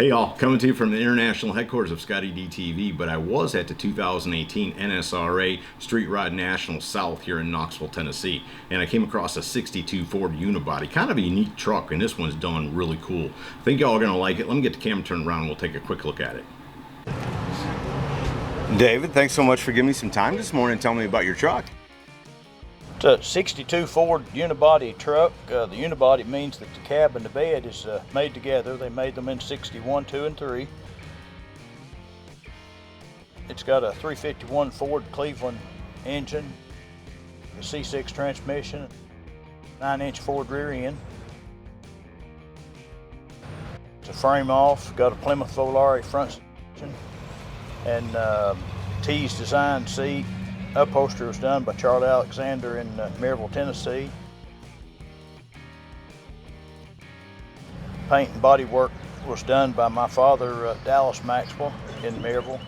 Hey y'all, coming to you from the international headquarters of ScottieDTV, but I was at the 2018 NSRA Street Rod National South here in Knoxville, Tennessee, and I came across a 62 Ford Unibody, kind of a unique truck, and this one's done really cool. I think y'all are going to like it. Let me get the camera turned around and we'll take a quick look at it. David, thanks so much for giving me some time this morning and telling me about your truck. It's a 62 Ford Unibody truck. The Unibody means that the cab and the bed is made together. They made them in 61, 2, and 3. It's got a 351 Ford Cleveland engine, a C6 transmission, 9-inch Ford rear end. It's a frame off, got a Plymouth Volare front suspension, and T's design seat. Upholstery was done by Charlie Alexander in Maryville, Tennessee. Paint and body work was done by my father, Dallas Maxwell, in Maryville.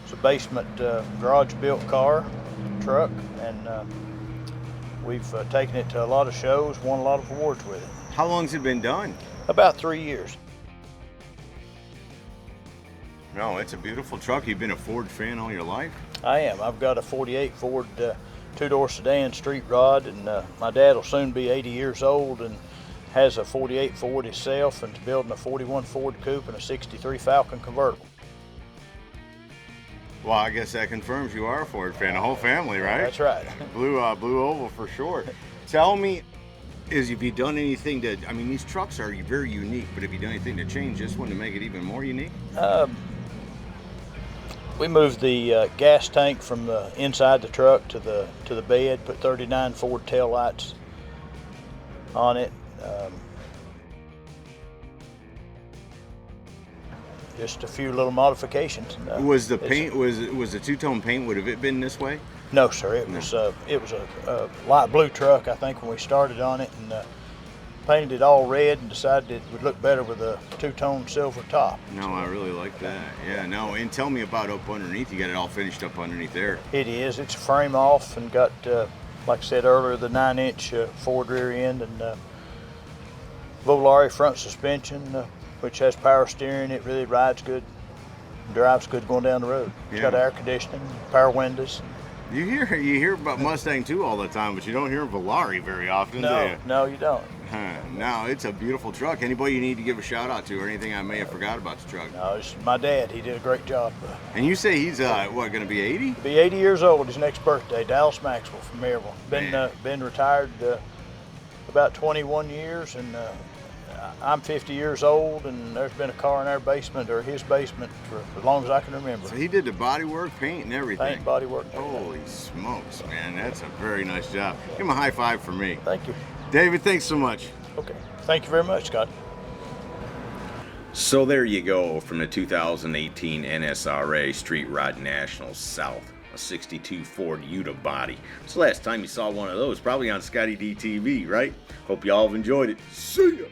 It's a basement garage-built truck, and we've taken it to a lot of shows, won a lot of awards with it. How long's it been done? About 3 years. No, it's a beautiful truck. You've been a Ford fan all your life? I am. I've got a 48 Ford two-door sedan street rod, and my dad will soon be 80 years old and has a 48 Ford himself, and building a 41 Ford Coupe and a 63 Falcon convertible. Well, I guess that confirms you are a Ford fan, the whole family, right? That's right. Blue oval for sure. Tell me, have you done anything to, I mean, these trucks are very unique, but have you done anything to change this one to make it even more unique? We moved the gas tank from the inside the truck to the bed, put 39 Ford taillights on it. Just a few little modifications. Was the paint, was the two-tone paint, would have it been this way? No, sir. It was a light blue truck, I think, when we started on it, and painted it all red and decided it would look better with a two-tone silver top. No, I really like that. Yeah, no, and tell me about up underneath. You got it all finished up underneath there. It is. It's a frame off and got, like I said earlier, the 9-inch Ford rear end and Volare front suspension, which has power steering. It really rides good, drives good going down the road. It's got air conditioning, power windows. You hear about Mustang too all the time, but you don't hear Volare very often, do you? No, you don't. No, it's a beautiful truck. Anybody you need to give a shout out to or anything I may have forgot about the truck? No, it's my dad. He did a great job. And you say he's, what, going to be 80? Be 80 years old his next birthday. Dallas Maxwell from Maryville. Been retired about 21 years, and I'm 50 years old, and there's been a car in our basement, or his basement, for as long as I can remember. So he did the body work, paint, and everything? Paint, body work. Holy smokes, man. That's a very nice job. Give him a high five for me. Thank you. David, thanks so much. Okay. Thank you very much, Scott. So there you go, from the 2018 NSRA Street Rod National South, a 62 Ford Unibody. It's the last time you saw one of those, probably on ScottieDTV, right? Hope you all have enjoyed it. See ya!